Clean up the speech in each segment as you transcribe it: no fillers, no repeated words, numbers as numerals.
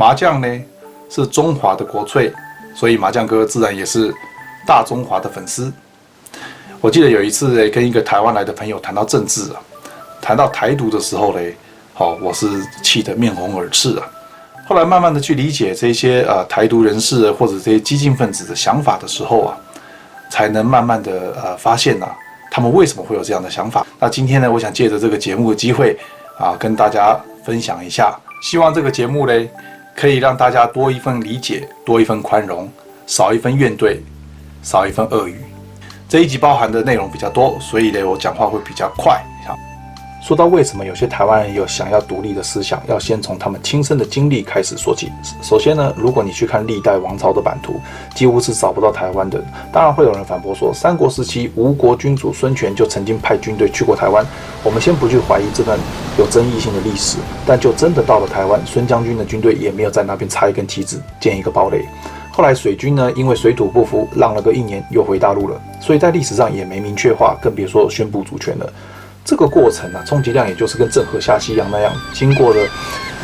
麻将呢是中华的国粹，所以麻将哥自然也是大中华的粉丝。我记得有一次跟一个台湾来的朋友谈到政治啊，谈到台独的时候嘞，我是气得面红耳赤啊。后来慢慢的去理解这些台独人士或者这些激进分子的想法的时候啊，才能慢慢的发现他们为什么会有这样的想法。那今天呢，我想借着这个节目的机会跟大家分享一下，希望这个节目嘞可以让大家多一份理解，多一份宽容，少一份怨怼，少一份恶语。这一集包含的内容比较多，所以呢，我讲话会比较快。说到为什么有些台湾人有想要独立的思想，要先从他们亲身的经历开始说起。首先呢，如果你去看历代王朝的版图，几乎是找不到台湾的。当然会有人反驳说，三国时期吴国君主孙权就曾经派军队去过台湾。我们先不去怀疑这段有争议性的历史，但就真的到了台湾，孙将军的军队也没有在那边插一根旗子，建一个堡垒。后来水军呢，因为水土不服，浪了个1年又回大陆了，所以在历史上也没明确化，更别说宣布主权了。这个过程充其量也就是跟郑和下西洋那样，经过了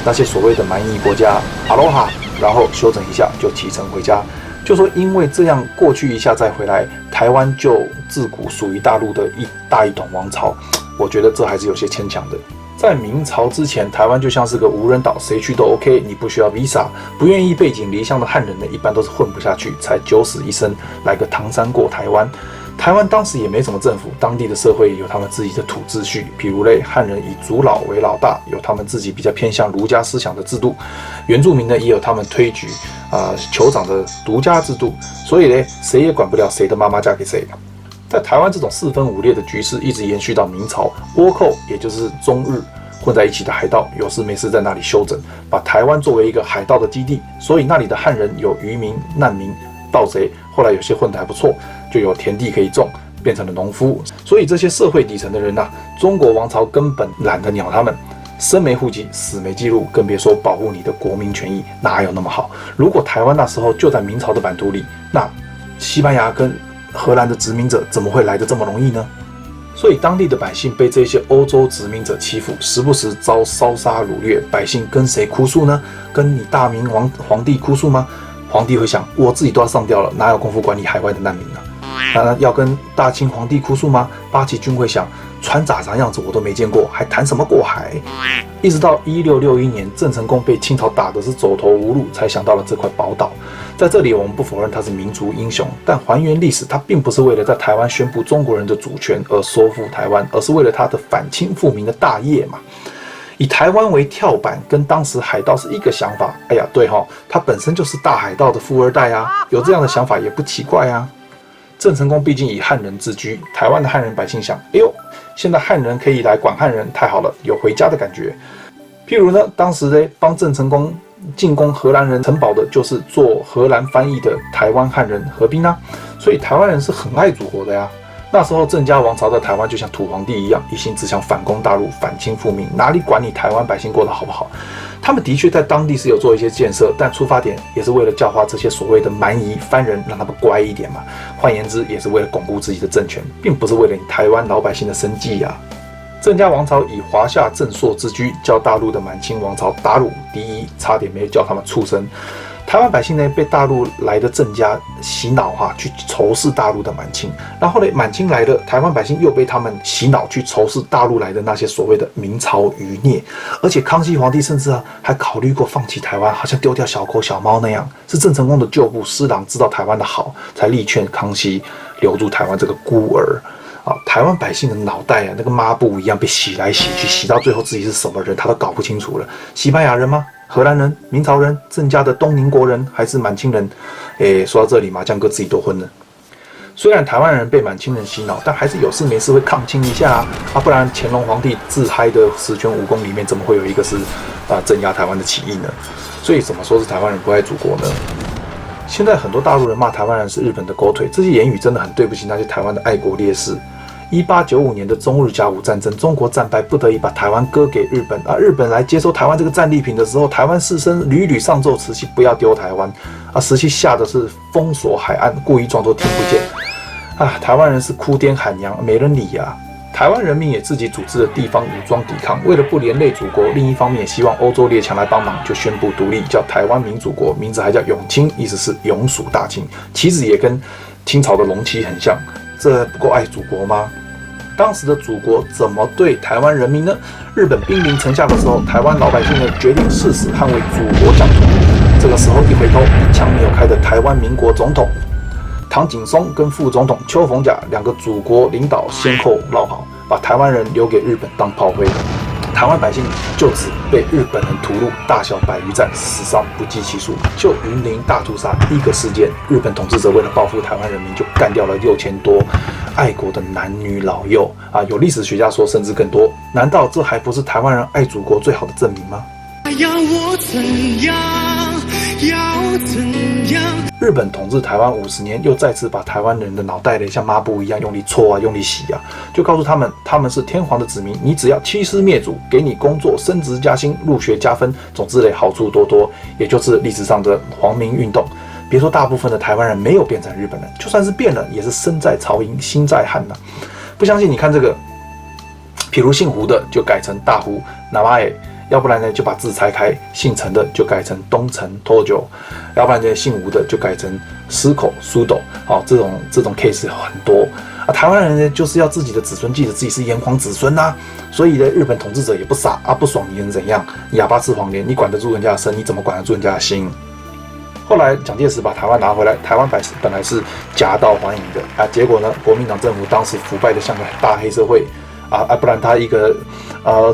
那些所谓的蛮夷国家阿罗哈，然后休整一下就启程回家。就说因为这样过去一下再回来，台湾就自古属于大陆的一统王朝，我觉得这还是有些牵强的。在明朝之前，台湾就像是个无人岛，谁去都 OK， 你不需要 visa。不愿意背井离乡的汉人呢，一般都是混不下去，才九死一生来个唐山过台湾。台湾当时也没什么政府，当地的社会有他们自己的土秩序，譬如汉人以族老为老大，有他们自己比较偏向儒家思想的制度；原住民呢也有他们推举酋长的独家制度，所以呢谁也管不了谁的妈妈嫁给谁。在台湾这种四分五裂的局势一直延续到明朝，倭寇也就是中日混在一起的海盗，有事没事在那里休整，把台湾作为一个海盗的基地，所以那里的汉人有渔民、难民、盗贼，后来有些混得还不错，就有田地可以种，变成了农夫。所以这些社会底层的人中国王朝根本懒得鸟他们，生没户籍，死没记录，更别说保护你的国民权益，哪有那么好？如果台湾那时候就在明朝的版图里，那西班牙跟荷兰的殖民者怎么会来得这么容易呢？所以当地的百姓被这些欧洲殖民者欺负，时不时遭烧杀掳掠，百姓跟谁哭诉呢？跟你大明皇帝哭诉吗？皇帝会想，我自己都要上吊了，哪有功夫管理海外的难民呢？那要跟大清皇帝哭诉吗？八旗军会想，船长啥样子我都没见过，还谈什么过海？一直到1661年，郑成功被清朝打的是走投无路，才想到了这块宝岛。在这里，我们不否认他是民族英雄，但还原历史，他并不是为了在台湾宣布中国人的主权而收复台湾，而是为了他的反清复明的大业嘛。以台湾为跳板，跟当时海盗是一个想法。哎呀，对他本身就是大海盗的富二代啊，有这样的想法也不奇怪啊。郑成功毕竟以汉人自居，台湾的汉人百姓想，哎呦，现在汉人可以来管汉人，太好了，有回家的感觉。譬如呢，当时呢帮郑成功进攻荷兰人城堡的，就是做荷兰翻译的台湾汉人何宾啊，所以台湾人是很爱祖国的呀。那时候郑家王朝在台湾就像土皇帝一样，一心只想反攻大陆，反清复明，哪里管你台湾百姓过得好不好？他们的确在当地是有做一些建设，但出发点也是为了教化这些所谓的蛮夷番人，让他们乖一点嘛。换言之，也是为了巩固自己的政权，并不是为了你台湾老百姓的生计啊。郑家王朝以华夏正朔自居，叫大陆的满清王朝打入敌夷，差点没有叫他们畜生。台湾百姓呢，被大陆来的郑家洗脑去仇视大陆的满清，然后呢，满清来的台湾百姓又被他们洗脑去仇视大陆来的那些所谓的明朝余孽，而且康熙皇帝甚至还考虑过放弃台湾，好像丢掉小狗小猫那样。是郑成功的旧部施琅知道台湾的好，才力劝康熙留住台湾这个孤儿。台湾百姓的脑袋那个抹布一样被洗来洗去，洗到最后自己是什么人他都搞不清楚了。西班牙人吗？荷兰人、明朝人、郑家的东宁国人，还是满清人？说到这里，麻将哥自己都昏了。虽然台湾人被满清人洗脑，但还是有事没事会抗清一下不然乾隆皇帝自嗨的十全武功里面，怎么会有一个是镇压台湾的起义呢？所以怎么说是台湾人不爱祖国呢？现在很多大陆人骂台湾人是日本的狗腿，这些言语真的很对不起那些台湾的爱国烈士。1895年的中日甲午战争，中国战败，不得已把台湾割给日本日本来接收台湾这个战利品的时候，台湾士绅屡屡上奏慈禧不要丢台湾慈禧吓得是封锁海岸，故意装作听不见台湾人是哭爹喊娘，没人理台湾人民也自己组织了地方武装抵抗，为了不连累祖国，另一方面也希望欧洲列强来帮忙，就宣布独立，叫台湾民主国，名字还叫永清，意思是永属大清，旗帜也跟清朝的龙旗很像。这不够爱祖国吗？当时的祖国怎么对台湾人民呢？日本兵临城下的时候，台湾老百姓呢决定誓死捍卫祖国疆土。这个时候一回头，一枪没有开的台湾民国总统唐景崧跟副总统邱逢甲两个祖国领导先后落跑，把台湾人留给日本当炮灰，台湾百姓就此被日本人屠戮，大小百余战，死伤不计其数。就云林大屠杀第一个事件，日本统治者为了报复台湾人民，就干掉了6000多爱国的男女老幼啊！有历史学家说，甚至更多。难道这还不是台湾人爱祖国最好的证明吗？要我怎样？要怎样？日本统治台湾50年，又再次把台湾人的脑袋像抹布一样用力搓啊，用力洗啊，就告诉他们，他们是天皇的子民，你只要欺师灭祖，给你工作、升职加薪、入学加分，总之好处多多，也就是历史上的皇民运动。别说大部分的台湾人没有变成日本人，就算是变了，也是身在曹营心在汉呐。不相信你看这个，譬如姓胡的就改成大胡那玛耶，要不然呢就把字拆开，姓陈的就改成东陈托九，要不然呢姓吴的就改成司口苏斗。好，这种 case 很多啊。台湾人呢就是要自己的子孙记得自己是炎黄子孙呐，所以呢日本统治者也不傻啊，不爽你能怎样？哑巴吃黄连，你管得住人家的身，你怎么管得住人家的心？后来蒋介石把台湾拿回来，台湾本来是夹道欢迎的啊，结果呢，国民党政府当时腐败的像个大黑社会啊，不然他一个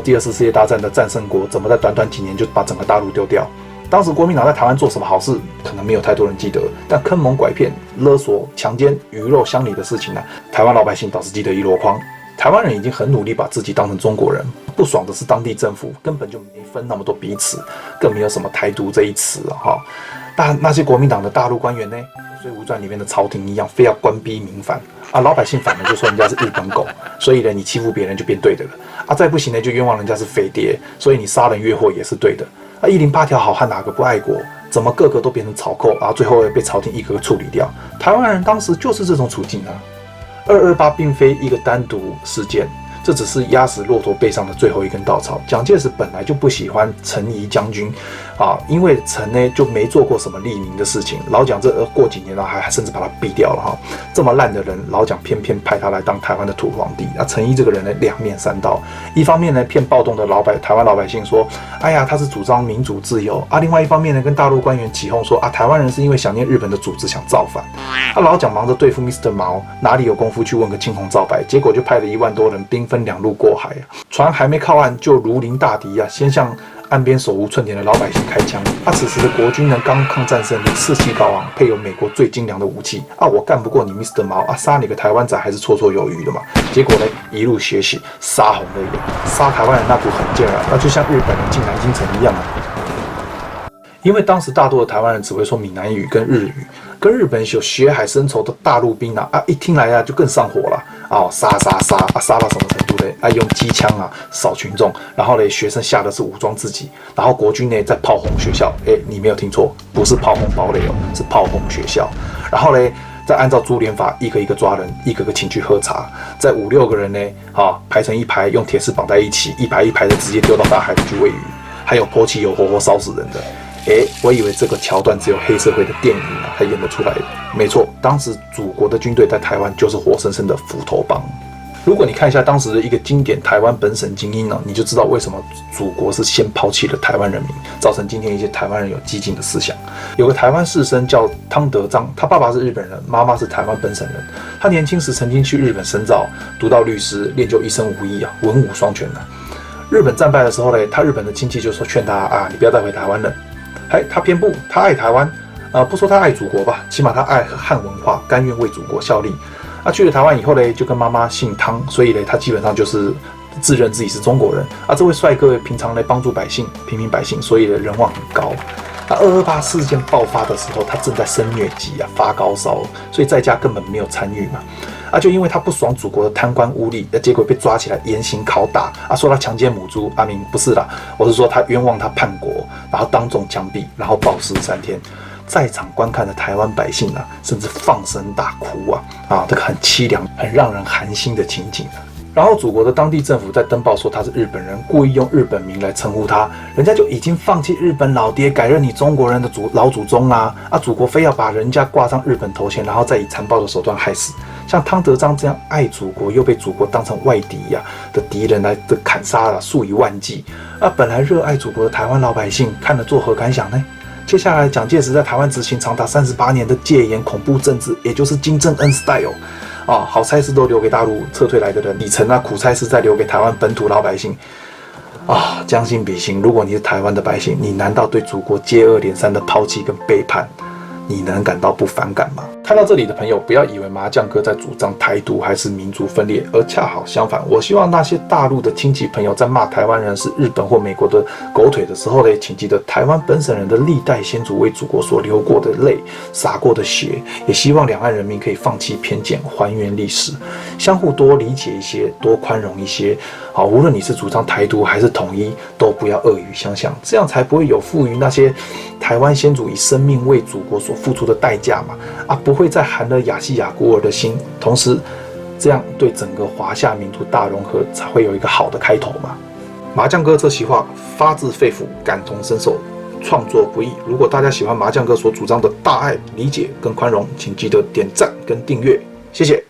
第2次世界大战的战胜国，怎么在短短几年就把整个大陆丢掉？当时国民党在台湾做什么好事，可能没有太多人记得，但坑蒙拐骗、勒索、强奸、鱼肉乡里的事情呢，台湾老百姓倒是记得一箩筐。台湾人已经很努力把自己当成中国人，不爽的是当地政府根本就没分那么多彼此，更没有什么台独这一词啊哈。但那些国民党的大陆官员呢，《水浒传》里面的朝廷一样，非要官逼民反啊，老百姓反了就说人家是日本狗，所以呢你欺负别人就变对的了啊，再不行呢就冤枉人家是匪谍，所以你杀人越货也是对的啊。108条好汉哪个不爱国？怎么个个都变成草寇啊？最后被朝廷一个个处理掉。台湾人当时就是这种处境啊。228并非一个单独事件，这只是压死骆驼背上的最后一根稻草。蒋介石本来就不喜欢陈仪将军啊，因为陈呢就没做过什么利民的事情。老蒋这过几年了，还甚至把他毙掉了哈。这么烂的人，老蒋偏偏派他来当台湾的土皇帝。那陈仪这个人呢，两面三刀，一方面呢骗暴动的台湾老百姓说，哎呀他是主张民主自由啊，另外一方面呢跟大陆官员起哄说啊，台湾人是因为想念日本的组织想造反。老蒋忙着对付 Mr. 毛，哪里有功夫去问个青红皂白？结果就派了1万多人兵分2路过海船还没靠岸就如临大敌啊，先向岸边手无寸铁的老百姓开枪。此时的国军呢刚抗战胜利，士气高昂，配有美国最精良的武器啊，我干不过你 Mr. 毛啊，杀你个台湾仔还是绰绰有余的嘛。结果呢一路血洗，杀红了眼，杀台湾人那股狠劲啊，那就像日本人进南京城一样啊。因为当时大多的台湾人只会说闽南语跟日语，跟日本有血海深仇的大陆兵一听来就更上火了啊，杀到什么程度呢？用机枪扫群众，然后呢学生吓得是武装自己，然后国军呢在炮轰学校，你没有听错，不是炮轰堡垒哦，是炮轰学校，然后呢再按照株连法一个一个抓人，一个个请去喝茶，再5、6个人呢排成一排，用铁丝绑在一起，一排一排的直接丢到大海里去喂鱼，还有泼汽油活活烧死人的。我以为这个桥段只有黑社会的电影才演得出来的。没错，当时祖国的军队在台湾就是活生生的斧头帮。如果你看一下当时的一个经典台湾本省精英你就知道为什么祖国是先抛弃了台湾人民，造成今天一些台湾人有激进的思想。有个台湾士绅叫汤德章，他爸爸是日本人，妈妈是台湾本省人。他年轻时曾经去日本深造，读到律师，练就一身武艺文武双全日本战败的时候呢，他日本的亲戚就说劝他你不要再回台湾了。他偏不，他爱台湾，不说他爱祖国吧，起码他爱汉文化，甘愿为祖国效力。去了台湾以后呢，就跟妈妈姓汤，所以呢，他基本上就是自认自己是中国人。这位帅哥平常来帮助百姓，平民百姓，所以人望很高。228事件爆发的时候，他正在生疟疾发高烧，所以在家根本没有参与嘛。就因为他不爽祖国的贪官污吏，结果被抓起来严刑拷打说他强奸母猪。不是啦，我是说他冤枉他叛国，然后当众枪毙，然后暴尸3天。在场观看的台湾百姓甚至放声大哭这个很凄凉、很让人寒心的情景然后祖国的当地政府在登报说他是日本人，故意用日本名来称呼他，人家就已经放弃日本老爹，改认你中国人的老祖宗啦。祖国非要把人家挂上日本头衔，然后再以残暴的手段害死。像汤德章这样爱祖国又被祖国当成外敌的敌人来的砍杀了数以万计。本来热爱祖国的台湾老百姓看了作何感想呢？接下来蒋介石在台湾执行长达38年的戒严恐怖政治，也就是金正恩 style。好差事都留给大陆撤退来的人，底层苦差事再留给台湾本土老百姓。将心比心，如果你是台湾的百姓，你难道对祖国接二连三的抛弃跟背叛，你能感到不反感吗？看到这里的朋友，不要以为麻将哥在主张台独还是民族分裂，而恰好相反，我希望那些大陆的亲戚朋友在骂台湾人是日本或美国的狗腿的时候呢，请记得台湾本省人的历代先祖为祖国所流过的泪、洒过的血，也希望两岸人民可以放弃偏见，还原历史，相互多理解一些，多宽容一些。无论你是主张台独还是统一，都不要恶语相向，这样才不会有负于那些台湾先祖以生命为祖国所付出的代价嘛。不会再寒了亚细亚孤儿的心，同时这样对整个华夏民族大融合才会有一个好的开头嘛。麻将哥这席话发自肺腑，感同身受，创作不易。如果大家喜欢麻将哥所主张的大爱、理解跟宽容，请记得点赞跟订阅，谢谢。